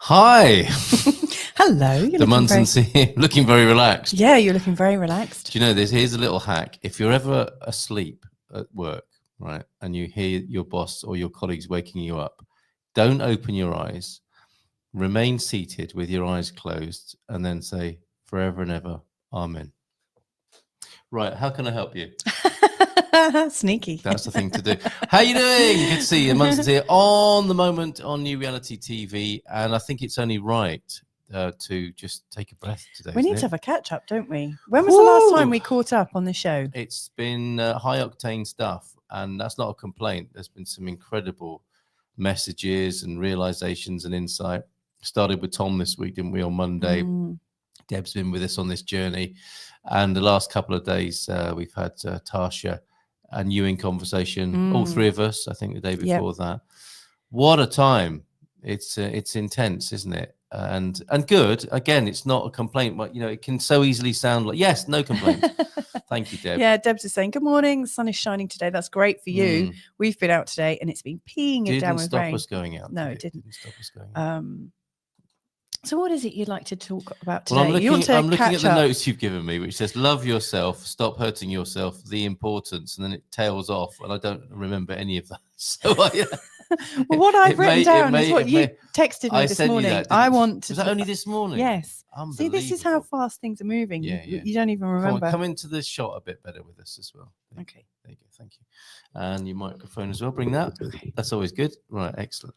Hi. Hello. The Munson's here, looking very relaxed. Yeah, you're looking very relaxed. Do you know this? Here's a little hack. If you're ever asleep at work, right, and you hear your boss or your colleagues waking you up, don't open your eyes. Remain seated with your eyes closed and then say, forever and ever, amen. Right, how can I help you? Sneaky. That's the thing to do. How you doing? Good to see you. Munson's here on The Moment on New Reality TV. And I think it's only right to just take a breath today. We need to have a catch up, don't we? When was the last time we caught up on the show? It's been high octane stuff, and that's not a complaint. There's been some incredible messages and realizations and insight. Started with Tom this week, didn't we, on Monday? Deb's been with us on this journey. And the last couple of days, we've had Tasha and you in conversation, all three of us, I think the day before that. What a time. It's intense, isn't it? And good. Again, it's not a complaint, but you know, it can so easily sound like, yes, no complaint. Thank you, Deb. Yeah, Deb's just saying, good morning. The sun is shining today. That's great for you. We've been out today and it's been peeing it down with rain. Didn't stop us going out. No, it didn't. Stop us going out. So what is it you'd like to talk about today? Well, I'm looking at the notes you've given me, which says, love yourself, stop hurting yourself, the importance, and then it tails off, and I don't remember any of that. So well, what I've written down is what you texted me this morning. I want to... Was that only this morning? Yes. See, this is how fast things are moving. Yeah. You don't even remember. Come into the shot a bit better with us as well. Okay. There you go. Thank you. And your microphone as well. Bring that. That's always good. Right. Excellent.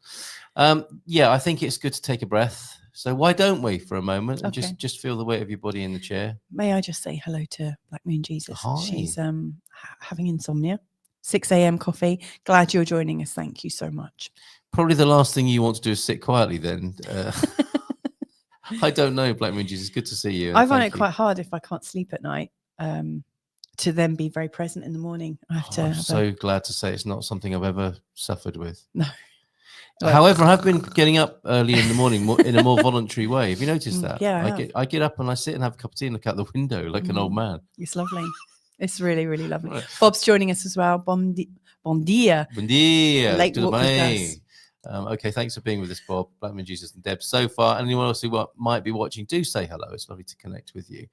Yeah, I think it's good to take a breath. So why don't we for a moment and just feel the weight of your body in the chair? May I just say hello to Black Moon Jesus? Hi. She's having insomnia. 6 a.m. coffee. Glad you're joining us. Thank you so much. Probably the last thing you want to do is sit quietly then. I don't know, Black Moon Jesus. Good to see you. I find it quite hard if I can't sleep at night to then be very present in the morning. I'm so glad to say it's not something I've ever suffered with. No. However, I have been getting up early in the morning in a more voluntary way. Have you noticed that? Yeah, I get up and I sit and have a cup of tea and look out the window like an old man. It's lovely. It's really, really lovely. Right. Bob's joining us as well. Bon dia. Bon dia. Late walk with us. Okay, thanks for being with us, Bob, Blackman Jesus and Deb. So far, anyone else who might be watching, do say hello. It's lovely to connect with you.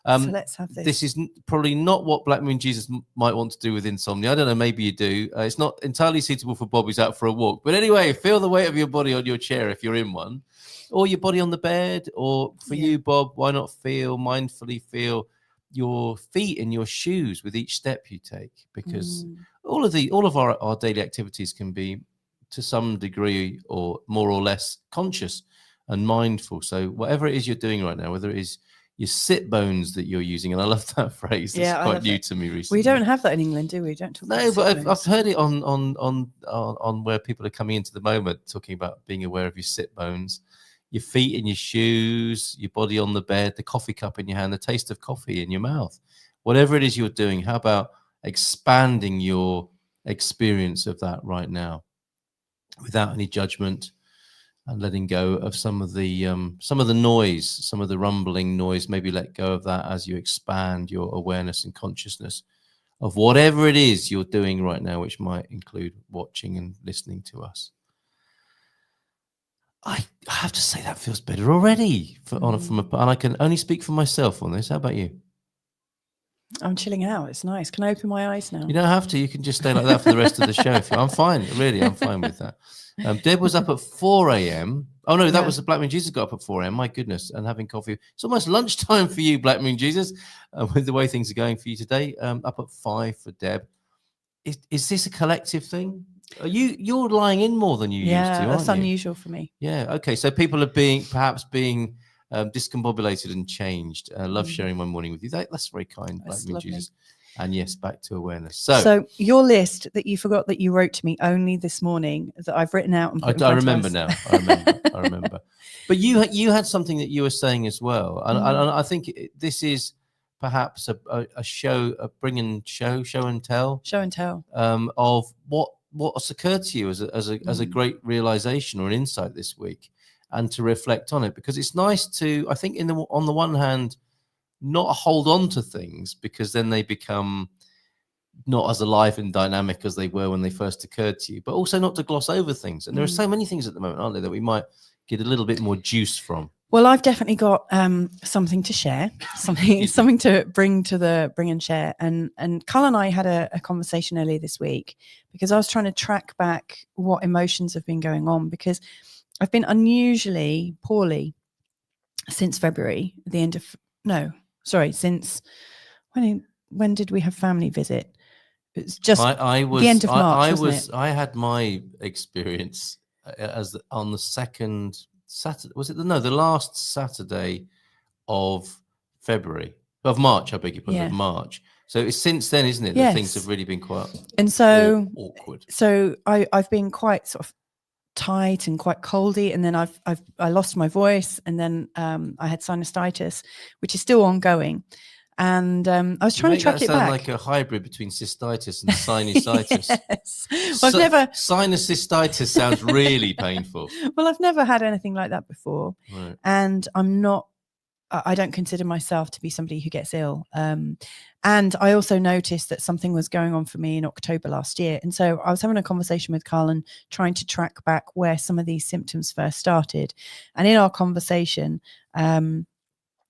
So let's have this. This is probably not what Black Moon Jesus might want to do with insomnia. I don't know, maybe you do. It's not entirely suitable for Bob who's out for a walk. But anyway, feel the weight of your body on your chair if you're in one, or your body on the bed, or for you, Bob, why not mindfully feel your feet in your shoes with each step you take? Because all of our daily activities can be, to some degree or more or less, conscious and mindful. So whatever it is you're doing right now, whether it is your sit bones that you're using, and I love that phrase. It's quite new to me recently. We don't have that in England, do we? Don't talk about but I've heard it on where people are coming into the moment, talking about being aware of your sit bones, your feet in your shoes, your body on the bed, the coffee cup in your hand, the taste of coffee in your mouth. Whatever it is you're doing, how about expanding your experience of that right now without any judgment, and letting go of some of the noise, some of the rumbling noise. Maybe let go of that as you expand your awareness and consciousness of whatever it is you're doing right now, which might include watching and listening to us. I have to say that feels better already. And I can only speak for myself on this. How about you? I'm chilling out. It's nice. Can I open my eyes now? You don't have to. You can just stay like that for the rest of the show. I'm fine. Really, I'm fine with that. Deb was up at 4 a.m. Oh, no, that was the Black Moon Jesus got up at 4 a.m. My goodness. And having coffee. It's almost lunchtime for you, Black Moon Jesus, with the way things are going for you today. Up at 5 for Deb. Is this a collective thing? You're lying in more than you used to, aren't you? Yeah, that's unusual for me. Yeah, okay. So people are perhaps being discombobulated and changed. Love sharing my morning with you. That's very kind, Black Moon Jesus. And yes, back to awareness. So your list that you forgot that you wrote to me only this morning that I've written out. And I remember now. I remember. But you had something that you were saying as well, and I think this is perhaps a show, show and tell of what's occurred to you as a great realization or an insight this week, and to reflect on it, because it's nice to, I think, on the one hand, not hold on to things, because then they become not as alive and dynamic as they were when they first occurred to you, but also not to gloss over things. And there are so many things at the moment, aren't there, that we might get a little bit more juice from? Well, I've definitely got something to share, something to bring and share. And Carl and I had a conversation earlier this week because I was trying to track back what emotions have been going on, because I've been unusually poorly since February, since when did we have family visit? It's just the end of March. I had my experience as on the second Saturday. Was it the last Saturday of March? I beg your pardon, of March. So it's since then, isn't it? That things have really been quite awkward. So I've been quite sort of tight and quite coldy, and then I lost my voice, and then I had sinusitis, which is still ongoing. And I was trying to track it back. Sound like a hybrid between cystitis and sinusitis. Yes. Well, sinusitis sounds really painful. Well, I've never had anything like that before, right. And I don't consider myself to be somebody who gets ill. And I also noticed that something was going on for me in October last year. And so I was having a conversation with Carl and trying to track back where some of these symptoms first started. And in our conversation,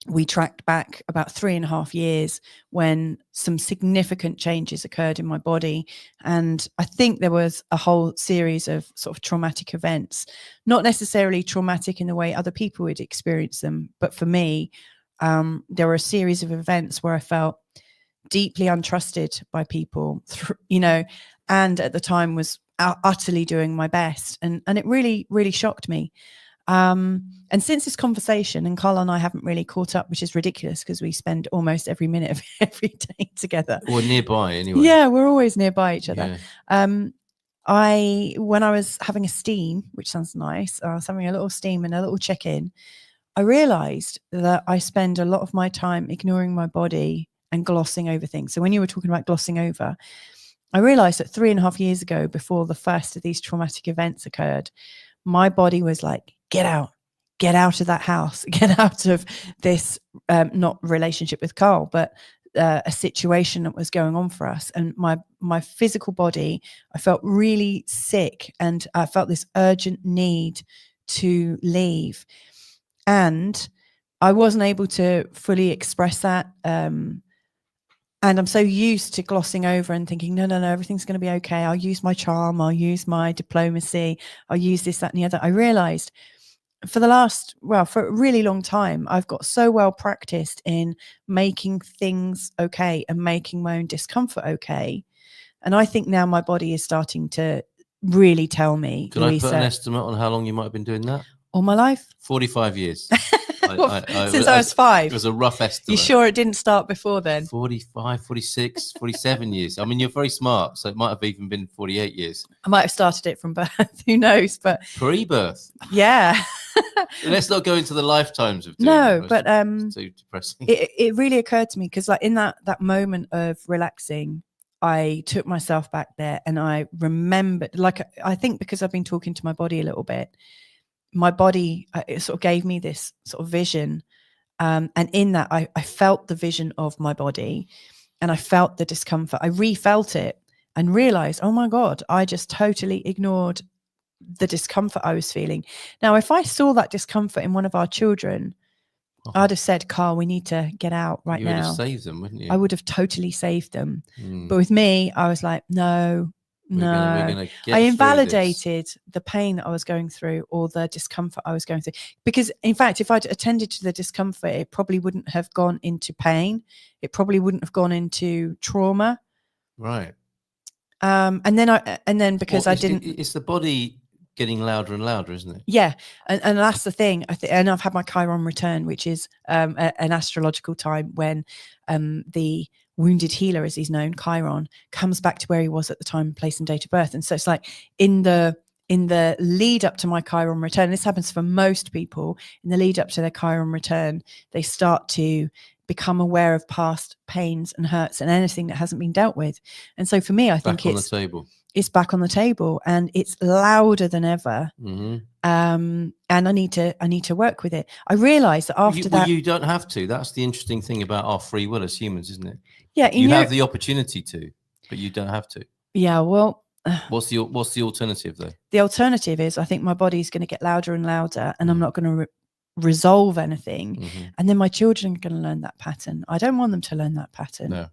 we tracked back about 3.5 years when some significant changes occurred in my body. And I think there was a whole series of sort of traumatic events, not necessarily traumatic in the way other people would experience them. But for me, there were a series of events where I felt deeply untrusted by people, and at the time was utterly doing my best. And it really, really shocked me. And since this conversation, and Carl and I haven't really caught up, which is ridiculous because we spend almost every minute of every day together. Or nearby anyway. Yeah, we're always nearby each other. Yeah. When I was having a steam, which sounds nice, I was having a little steam and a little check-in, I realized that I spend a lot of my time ignoring my body and glossing over things. So when you were talking about glossing over, I realized that 3.5 years ago, before the first of these traumatic events occurred, my body was like, get out of that house, get out of this, not relationship with Carl, but a situation that was going on for us. And my physical body, I felt really sick, and I felt this urgent need to leave. And I wasn't able to fully express that. And I'm so used to glossing over and thinking, no, everything's going to be okay. I'll use my charm. I'll use my diplomacy. I'll use this, that, and the other. I realized for a really long time, I've got so well practiced in making things okay and making my own discomfort okay. And I think now my body is starting to really tell me. Could I put an estimate on how long you might have been doing that? All my life? 45 years. Since I was 5. It was a rough estimate. You sure it didn't start before then? 45, 46, 47 years. I mean, you're very smart, so it might have even been 48 years. I might have started it from birth. Who knows? But pre-birth. Yeah. Let's not go into the lifetimes of doing no, but it's too depressing. It really occurred to me because, like, in that moment of relaxing, I took myself back there, and I remembered, like, I think because I've been talking to my body a little bit, my body, it sort of gave me this sort of vision. And in that, I felt the vision of my body, and I felt the discomfort. I refelt it and realized, oh my God, I just totally ignored the discomfort I was feeling. Now, if I saw that discomfort in one of our children, I'd have said, Carl, we need to get out right now. You would have saved them, wouldn't you? I would have totally saved them. But with me, I was like, no. I invalidated the pain that I was going through, or the discomfort I was going through, because in fact, if I'd attended to the discomfort, it probably wouldn't have gone into pain. It probably wouldn't have gone into trauma. Right. And then because I didn't, it's the body getting louder and louder, isn't it? Yeah. And that's the thing. And I've had my Chiron return, which is an astrological time when the wounded healer, as he's known, Chiron, comes back to where he was at the time, place, and date of birth. And so it's like in the lead up to my Chiron return, this happens for most people, in the lead up to their Chiron return, they start to become aware of past pains and hurts and anything that hasn't been dealt with. And so for me, I think it's back on the table, and it's louder than ever. Mm-hmm. And I need to work with it. I realized that after that, you don't have to. That's the interesting thing about our free will as humans, isn't it? Yeah, you have the opportunity to, but you don't have to. Yeah, well, What's the alternative though? The alternative is I think my body's going to get louder and louder, and I'm Mm. not going to resolve anything. Mhm. And then my children are going to learn that pattern. I don't want them to learn that pattern. No.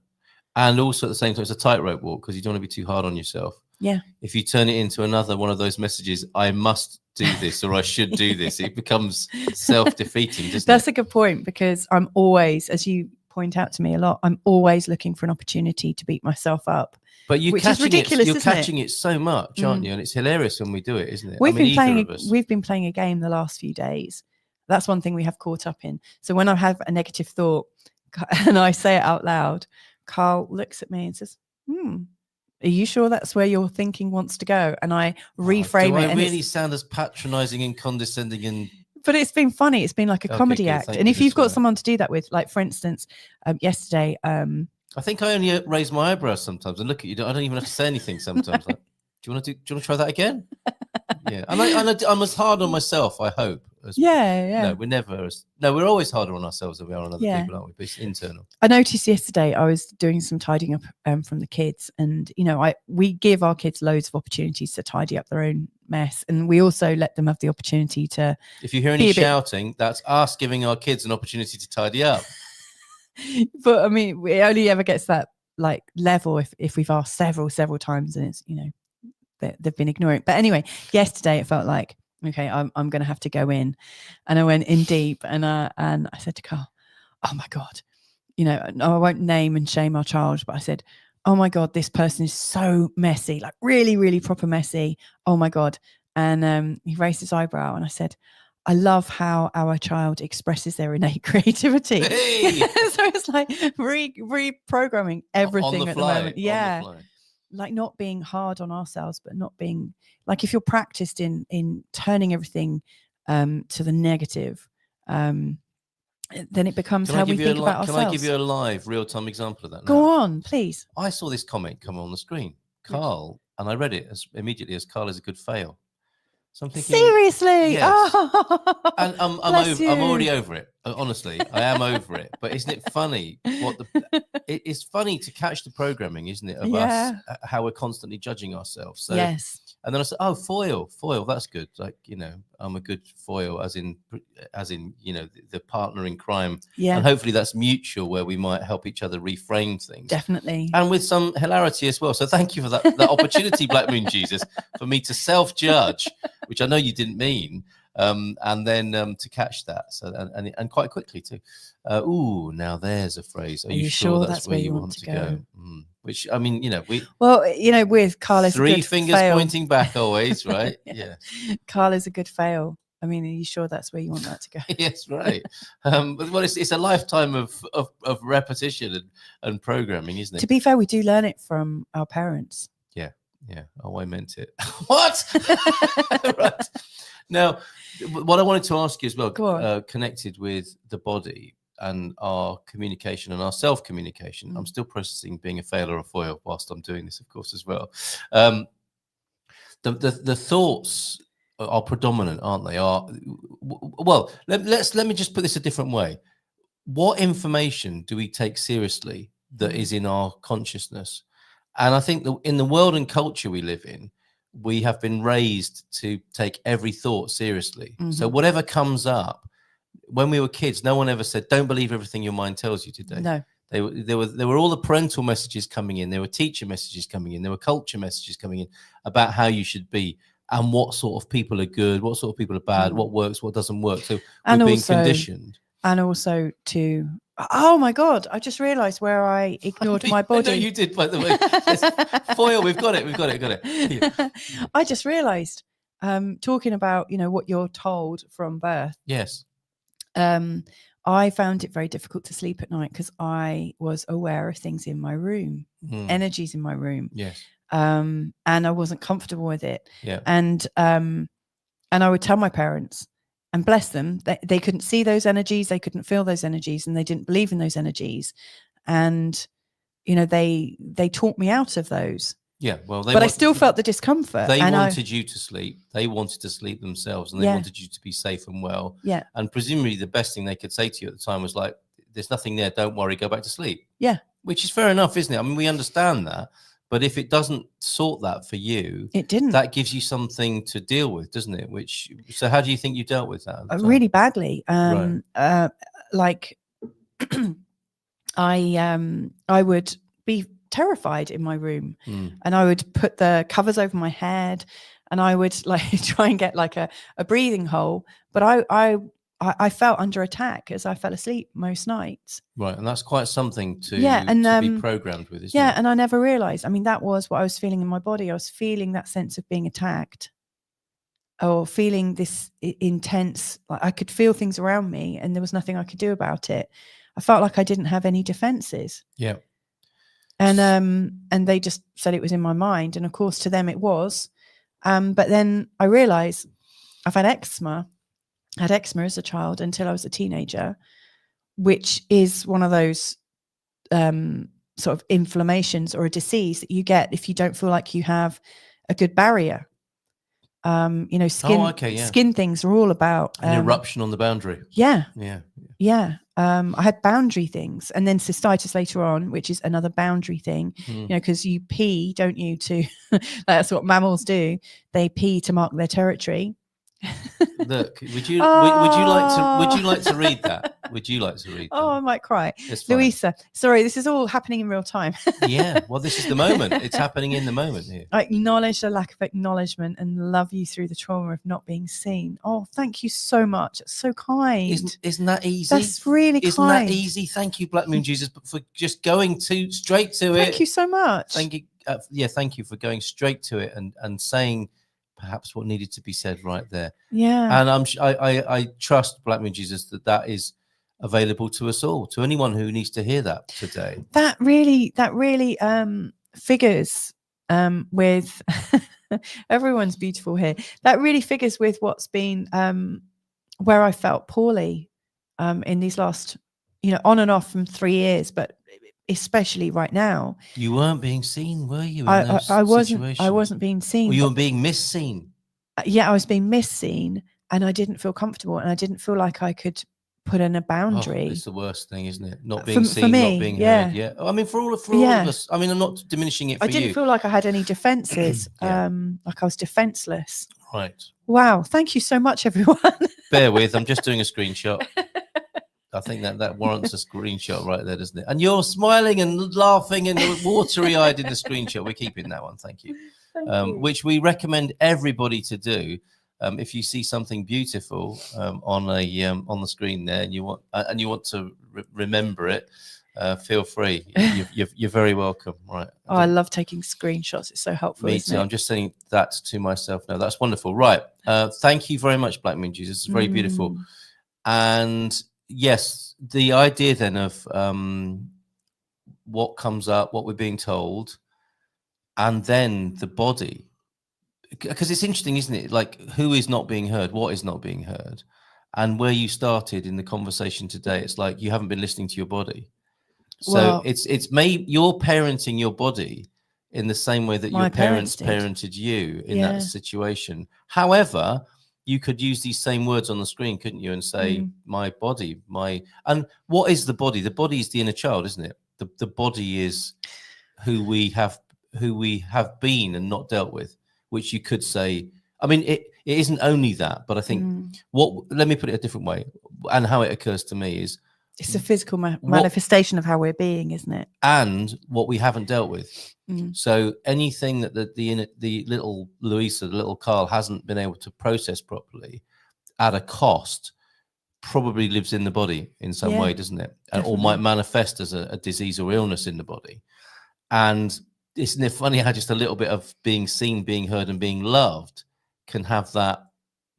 And also at the same time, it's a tightrope walk because you don't want to be too hard on yourself. Yeah. If you turn it into another one of those messages, I must do this or I should do this, it becomes self-defeating, doesn't That's it? a good point, because I'm always, as you point out to me a lot, I'm always looking for an opportunity to beat myself up. But you're which is catching ridiculous, you're isn't it? catching it so much, aren't you? And it's hilarious when we do it, isn't it? We've been either playing. of us. We've been playing a game the last few days. That's one thing we have caught up in. So when I have a negative thought and I say it out loud, Carl looks at me and says, "Are you sure that's where your thinking wants to go?" And I reframe do it. I and really sound as patronizing and condescending and? But it's been funny. It's been like a comedy good. act. Thank And you if for you've got that. someone to do that with, like for instance, yesterday, I think I only raise my eyebrows sometimes and look at you. I don't even have to say anything sometimes. Like, do you want to try that again? Yeah, and I'm as hard on myself, I hope. yeah. No, we're never. We're always harder on ourselves than we are on other Yeah. people, aren't we? But it's internal. I noticed yesterday I was doing some tidying up from the kids, and we give our kids loads of opportunities to tidy up their own mess, and we also let them have the opportunity to. If you hear any shouting, that's us giving our kids an opportunity to tidy up. But I mean, it only ever gets that like level if we've asked several times, and it's they've been ignoring. But anyway, yesterday it felt like, okay, I'm going to have to go in, and I went in deep, and I said to Carl, "Oh my God," I won't name and shame our child, but I said, "Oh my God, this person is so messy, like really, really proper messy. Oh my God." And he raised his eyebrow, and I said, "I love how our child expresses their innate creativity." Hey! So it's like reprogramming everything at the moment. Yeah. Like not being hard on ourselves, but not being like, if you're practiced in turning everything to the negative, then it becomes how we think about ourselves. Can I give you a live real-time example of that now? Go on, please. I saw this comment come on the screen. Carl, and I read it immediately as Carl is a good fail. So I'm thinking, seriously? Yes. Oh, and I'm already over it. Honestly, I am over it. But isn't it funny? It's funny to catch the programming, isn't it? Of us, how we're constantly judging ourselves. So, yes. And then I said, "Oh, foil, that's good. Like, I'm a good foil, as in, the partner in crime. Yeah. And hopefully that's mutual, where we might help each other reframe things. Definitely. And with some hilarity as well. So thank you for that opportunity, Black Moon Jesus, for me to self-judge, which I know you didn't mean, and then to catch that. So and quite quickly too. Now there's a phrase. Are you sure that's where you want to go? Which, I mean, with Carl is three a good fingers fail. Pointing back always, right? Yeah. Carl is a good fail. I mean, are you sure that's where you want that to go? Yes, right. But it's a lifetime of repetition and programming, isn't it? To be fair, we do learn it from our parents. Yeah. Oh, I meant it. What? Right. Now, what I wanted to ask you as well, connected with the body and our communication and our self-communication. I'm still processing being a fail or a foil whilst I'm doing this, of course, as well. The thoughts are predominant, aren't they? Let me just put this a different way. What information do we take seriously that is in our consciousness? And I think that in the world and culture we live in, we have been raised to take every thought seriously. Mm-hmm. So whatever comes up, when we were kids, no one ever said, "Don't believe everything your mind tells you today." No. There were all the parental messages coming in. There were teacher messages coming in. There were culture messages coming in about how you should be and what sort of people are good, what sort of people are bad, what works, what doesn't work. So we've been conditioned. And also to, oh my God, I just realized where I ignored my body. No, you did, by the way. Yes. Foil, we've got it. Yeah. I just realized, talking about, what you're told from birth. Yes. I found it very difficult to sleep at night because I was aware of things in my room, energies in my room. Yes. And I wasn't comfortable with it. Yeah. And I would tell my parents, and bless them, they couldn't see those energies, they couldn't feel those energies, and they didn't believe in those energies. And, they taught me out of those. Yeah, well, I still felt the discomfort. They wanted you to sleep. They wanted to sleep themselves, and they wanted you to be safe and well. Yeah. And presumably the best thing they could say to you at the time was like, "There's nothing there. Don't worry. Go back to sleep." Yeah. Which is fair enough, isn't it? I mean, we understand that, But if it doesn't sort that for you, It didn't. that gives you something to deal with, doesn't it? So how do you think you dealt with that at the time? Really badly. Right. Like I would be terrified in my room, and I would put the covers over my head, and I would like try and get like a breathing hole. But I felt under attack as I fell asleep most nights. Right, and that's quite something to be programmed with, isn't it? And I never realized. I mean, that was what I was feeling in my body. I was feeling that sense of being attacked, or feeling this intense, like I could feel things around me and there was nothing I could do about it. I felt like I didn't have any defenses. Yeah. And they just said it was in my mind. And of course, to them it was. But then I realized I've had eczema. I had eczema as a child until I was a teenager, which is one of those sort of inflammations or a disease that you get if you don't feel like you have a good barrier. Skin things are all about an eruption on the boundary. Yeah. I had boundary things, and then cystitis later on, which is another boundary thing. Because you pee, don't you? To that's what mammals do. They pee to mark their territory. Look, would you like to read that? Would you like to read that? Oh, I might cry. Louisa, sorry, this is all happening in real time. Yeah, well, this is the moment. It's happening in the moment here. I acknowledge the lack of acknowledgement and love you through the trauma of not being seen. Oh, thank you so much. It's so kind. Isn't that easy? That's really kind. Isn't that easy? Thank you, Black Moon Jesus, for just going straight to it. Thank you so much. Thank you. Thank you for going straight to it and saying perhaps what needed to be said right there. Yeah. And I trust, Black Moon Jesus, that is available to us all, to anyone who needs to hear that today. That really figures with everyone's beautiful here. That really figures with what's been where I felt poorly in these last, on and off from 3 years, but especially right now. You weren't being seen, were you? I wasn't being seen. Well, you were being misseen. Yeah, I was being misseen, and I didn't feel comfortable, and I didn't feel like I could put in a boundary. It's the worst thing, isn't it? Not being seen, for me, not being heard. Yeah. I mean, for all of us. I mean, I'm not diminishing it for you. I didn't feel like I had any defenses. Like I was defenseless. Right. Wow. Thank you so much, everyone. Bear with. I'm just doing a screenshot. I think that warrants a screenshot right there, doesn't it? And you're smiling and laughing and watery-eyed in the screenshot. We're keeping that one. Thank you. Which we recommend everybody to do. If you see something beautiful on the screen there, and you want to remember it, feel free. You're very welcome. Right. Oh, I love taking screenshots. It's so helpful. Me too. I'm just sending that to myself now. That's wonderful. Right. Thank you very much, Black Moon Jesus. It's very beautiful. And yes, the idea then of what comes up, what we're being told, and then the body. Because it's interesting, isn't it? Like, who is not being heard? What is not being heard? And where you started in the conversation today, it's like you haven't been listening to your body. So it's you're parenting your body in the same way that your parents parented you in that situation. However, you could use these same words on the screen, couldn't you? And say, my body, and what is the body? The body is the inner child, isn't it? The body is who we have been and not dealt with. Which you could say, I mean, it isn't only that, but I think let me put it a different way, and how it occurs to me is it's a physical manifestation of how we're being, isn't it? And what we haven't dealt with. So anything that the little Louisa, the little Carl hasn't been able to process properly at a cost probably lives in the body in some way, doesn't it? Or might manifest as a disease or illness in the body. And isn't it funny how just a little bit of being seen, being heard, and being loved can have that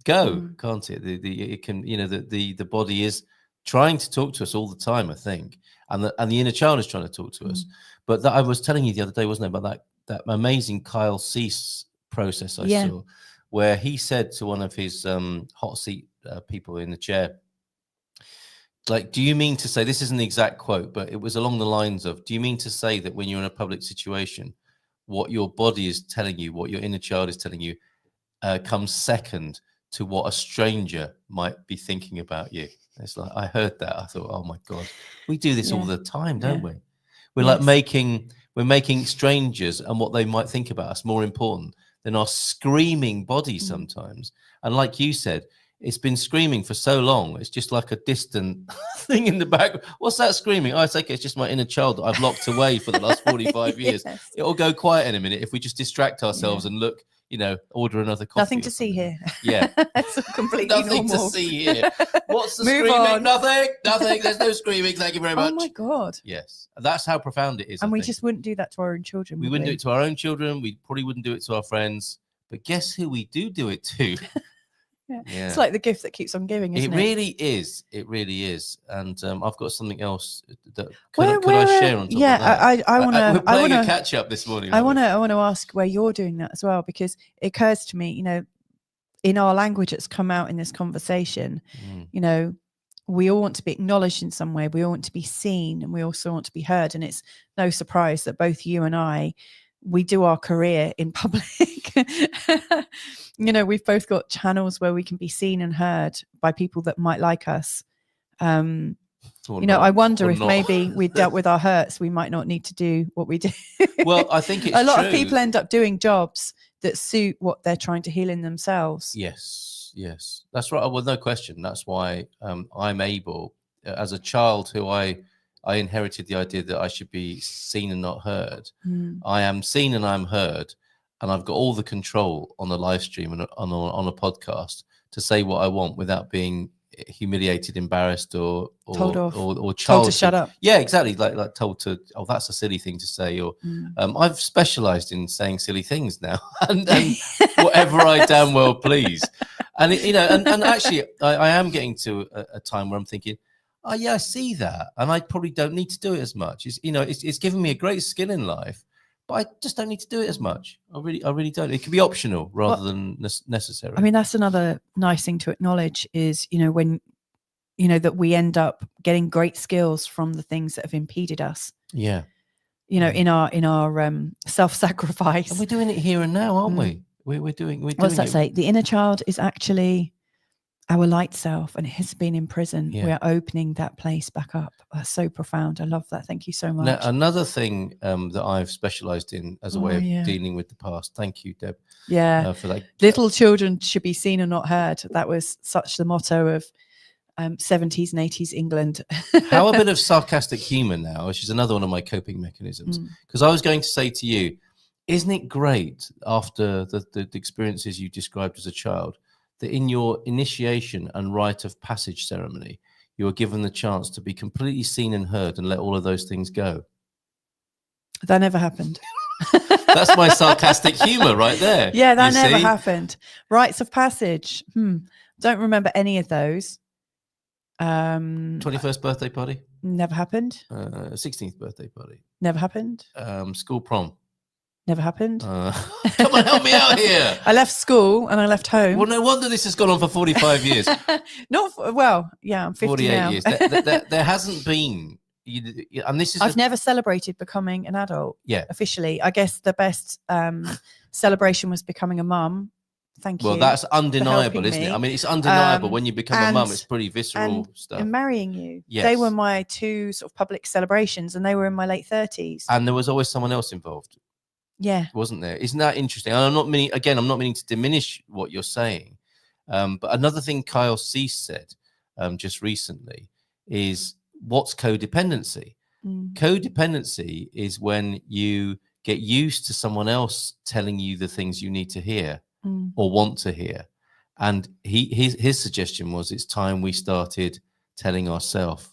go, can't it? It can, the body is trying to talk to us all the time, I think, and the inner child is trying to talk to us. But that I was telling you the other day, wasn't it, about that amazing Kyle Cease process I saw, where he said to one of his hot seat people in the chair, like, do you mean to say, this isn't the exact quote, but it was along the lines of, do you mean to say that when you're in a public situation, what your body is telling you, what your inner child is telling you, comes second to what a stranger might be thinking about you? It's like, I heard that. I thought, oh my God, we do this all the time, don't we? We're like Yes. we're making strangers and what they might think about us more important than our screaming body sometimes. And like you said, it's been screaming for so long. It's just like a distant thing in the back. What's that screaming? Oh, it's okay. It's just my inner child that I've locked away for the last 45 years. Yes. It'll go quiet in a minute if we just distract ourselves Yeah. and look, order another coffee. Nothing or to see something. here. Yeah. It's completely Nothing normal. to see here. What's the Move screaming? on. Nothing. There's no screaming. Thank you very much. Oh my God. Yes. That's how profound it is. And I we think. just wouldn't do that to our own children. We wouldn't do it to our own children. We probably wouldn't do it to our friends. But guess who we do it to? Yeah. It's like the gift that keeps on giving, isn't it? It really is. It really is. And I've got something else that could I share on top of that? I want to. We're playing a catch up this morning. I want to ask where you're doing that as well, because it occurs to me, in our language that's come out in this conversation, we all want to be acknowledged in some way. We all want to be seen, and we also want to be heard. And it's no surprise that both you and I, we do our career in public. We've both got channels where we can be seen and heard by people that might like us. I wonder if maybe we dealt with our hurts, we might not need to do what we do. Well, I think it's a lot true. of people end up doing jobs that suit what they're trying to heal in themselves. Yes, that's right. Well, no question. That's why I'm able, as a child who I inherited the idea that I should be seen and not heard. I am seen and I'm heard, and I've got all the control on the live stream and on a podcast to say what I want without being humiliated, embarrassed, or told off, or told to shut up. Yeah, exactly. Like told to, oh, that's a silly thing to say. Or I've specialised in saying silly things now, and whatever I damn well please. And and actually, I am getting to a time where I'm thinking, oh yeah, I see that, and I probably don't need to do it as much. It's given me a great skill in life, but I just don't need to do it as much. I really don't. It can be optional rather than necessary. I mean, that's another nice thing to acknowledge is, when, that we end up getting great skills from the things that have impeded us. Yeah. In our self-sacrifice. And we're doing it here and now, aren't we? We're doing What's that say? The inner child is actually our light self, and it has been in prison. Yeah. We're opening that place back up. That's so profound. I love that. Thank you so much. Now, another thing that I've specialized in as a way of dealing with the past. Thank you, Deb. Yeah. For that. Little children should be seen and not heard. That was such the motto of 70s and 80s England. How a bit of sarcastic humor now, which is another one of my coping mechanisms. Because I was going to say to you, isn't it great after the experiences you described as a child, that in your initiation and rite of passage ceremony, you are given the chance to be completely seen and heard and let all of those things go? That never happened. That's my sarcastic humor right there. Yeah, that never happened. Rites of passage. Don't remember any of those. 21st birthday party? Never happened. 16th birthday party? Never happened. School prom? Never happened. Come on, help me out here. I left school and I left home. Well, no wonder this has gone on for 45 years. I'm 50 48 now. years. There hasn't been, and this is. I've never celebrated becoming an adult. Yeah. Officially, I guess the best celebration was becoming a mum. Thank you. Well, that's undeniable, isn't it? I mean, it's undeniable. When you become a mum, it's pretty visceral stuff. And marrying you. Yes. They were my two sort of public celebrations, and they were in my late 30s. And there was always someone else involved. Yeah. Wasn't there? Isn't that interesting? And I'm not meaning to diminish what you're saying. But another thing Kyle Cease said just recently is, what's codependency? Codependency is when you get used to someone else telling you the things you need to hear or want to hear. And his suggestion was, it's time we started telling ourselves,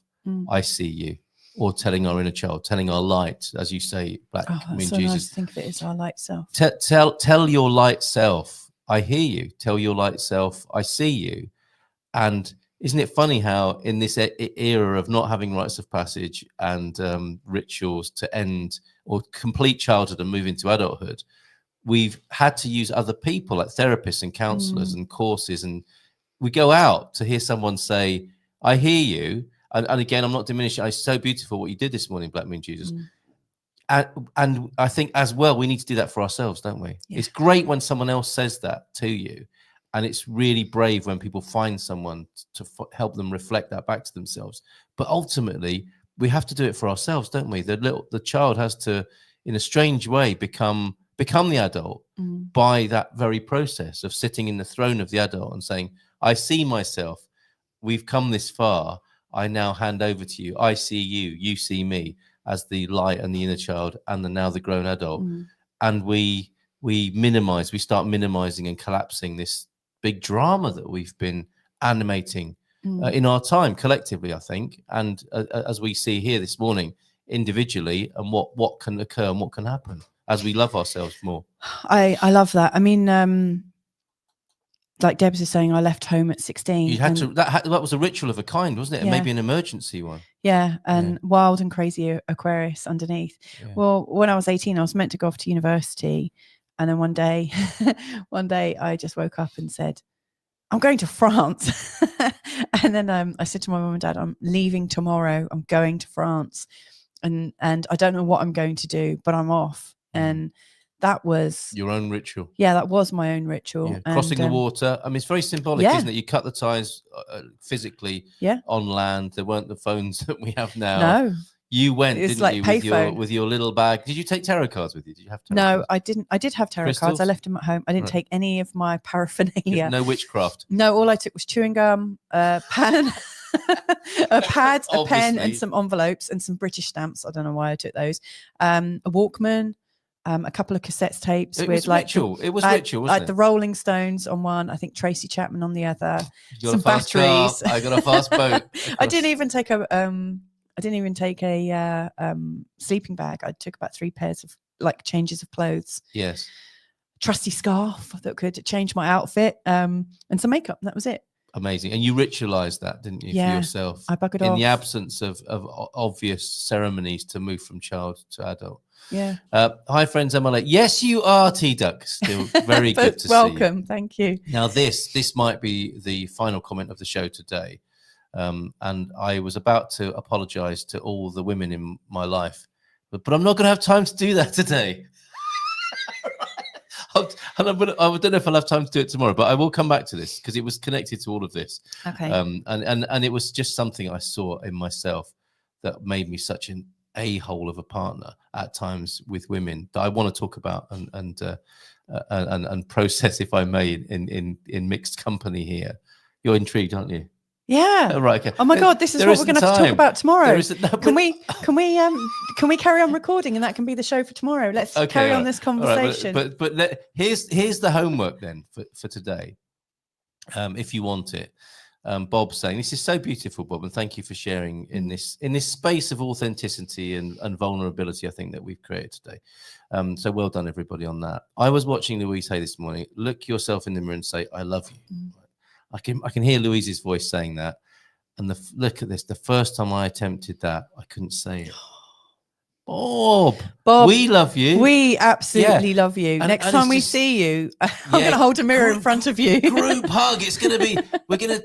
I see you. Or telling our inner child, telling our light, as you say, Black that's so Jesus. nice to think of it as our light self. Tell your light self, I hear you. Tell your light self, I see you. And isn't it funny how in this era of not having rites of passage and rituals to end or complete childhood and move into adulthood, we've had to use other people like therapists and counselors and courses. And we go out to hear someone say, I hear you. And again, I'm not diminishing. It's so beautiful what you did this morning, Black Moon Jesus. And I think as well, we need to do that for ourselves, don't we? Yeah. It's great when someone else says that to you. And it's really brave when people find someone to help them reflect that back to themselves. But ultimately, we have to do it for ourselves, don't we? The child has to, in a strange way, become the adult by that very process of sitting in the throne of the adult and saying, I see myself, we've come this far, I now hand over to you, I see you, you see me, as the light and the inner child and now the grown adult. And we start minimizing and collapsing this big drama that we've been animating in our time collectively, I think. And as we see here this morning, individually, and what can occur and what can happen as we love ourselves more. I love that. I mean, like Debs is saying, I left home at 16. You had to. That was a ritual of a kind, wasn't it? And maybe an emergency one. Yeah, and wild and crazy Aquarius underneath. Yeah. Well, when I was 18, I was meant to go off to university, and then one day I just woke up and said, I'm going to France. And then I said to my mum and dad, I'm leaving tomorrow. I'm going to France, and I don't know what I'm going to do, but I'm off. And that was your own ritual. Yeah, that was my own ritual. Yeah. Crossing the water. I mean, it's very symbolic, isn't it? You cut the ties physically on land. There weren't the phones that we have now. No. You went, didn't like you, with your little bag. Did you take tarot cards with you? Did you have tarot cards? I didn't. I did have tarot cards. I left them at home. I didn't take any of my paraphernalia. No witchcraft. No, all I took was chewing gum, a pen, a pad, a pen, and some envelopes and some British stamps. I don't know why I took those. A Walkman. A couple of cassette tapes with ritual. It was ritual, wasn't it? The Rolling Stones on one, I think Tracy Chapman on the other. Some batteries. I got a fast boat. I didn't even take a sleeping bag. I took about 3 pairs of changes of clothes. Yes. Trusty scarf that could change my outfit, and some makeup. That was it. Amazing. And you ritualized that, didn't you, for yourself? I buggered off. In the absence of obvious ceremonies to move from child to adult. Yeah. Hi, friends. MLA. Yes, you are, T-Duck. Still very good to welcome. see you. Thank you. Now, this might be the final comment of the show today. And I was about to apologize to all the women in my life, but I'm not going to have time to do that today. I don't know if I'll have time to do it tomorrow, but I will come back to this because it was connected to all of this. Okay. And it was just something I saw in myself that made me such an a-hole of a partner at times with women that I want to talk about and process, if I may, in mixed company here. You're intrigued, aren't you? Yeah. Oh, right. Okay. Oh my God, this is what we're going to have to talk about tomorrow. Can we carry on recording and that can be the show for tomorrow? Let's carry on this conversation. Right, but here's the homework then for today, if you want it. Bob saying, this is so beautiful, Bob, and thank you for sharing in this space of authenticity and vulnerability, I think, that we've created today. So well done, everybody, on that. I was watching Louise Hay this morning. Look yourself in the mirror and say, I love you. I can hear Louise's voice saying that. And look at this. The first time I attempted that, I couldn't say it. Bob, we love you. We absolutely love you. Next time we see you, I'm going to hold a mirror in front of you. Group hug. It's going to be, we're going to,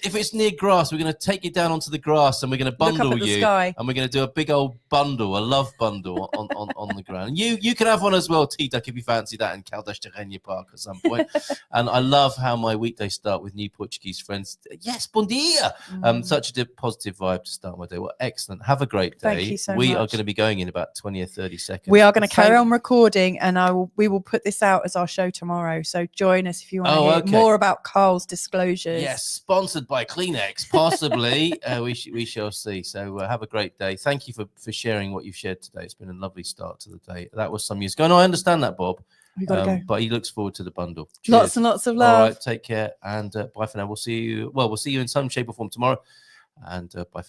if it's near grass, we're going to take you down onto the grass and we're going to bundle you. Sky. And we're going to do a big old bundle, a love bundle on the ground. And you can have one as well, T-Duck, if you fancy that in Caldas de Rainha Park at some point. And I love how my weekdays start with new Portuguese friends. Yes, bom dia. Such a positive vibe to start my day. Well, excellent. Have a great day. Thank you so much. We are going to be going in about 20 or 30 seconds. We are going to carry on recording, and we will put this out as our show tomorrow. So join us if you want to hear more about Carl's disclosures. Yes, sponsored by Kleenex, possibly. We shall see. So have a great day. Thank you for sharing what you've shared today. It's been a lovely start to the day. That was some years ago. No, I understand that, Bob. We've got to go. But he looks forward to the bundle. Cheers. Lots and lots of love. All right, take care, and bye for now. We'll see you in some shape or form tomorrow, and bye.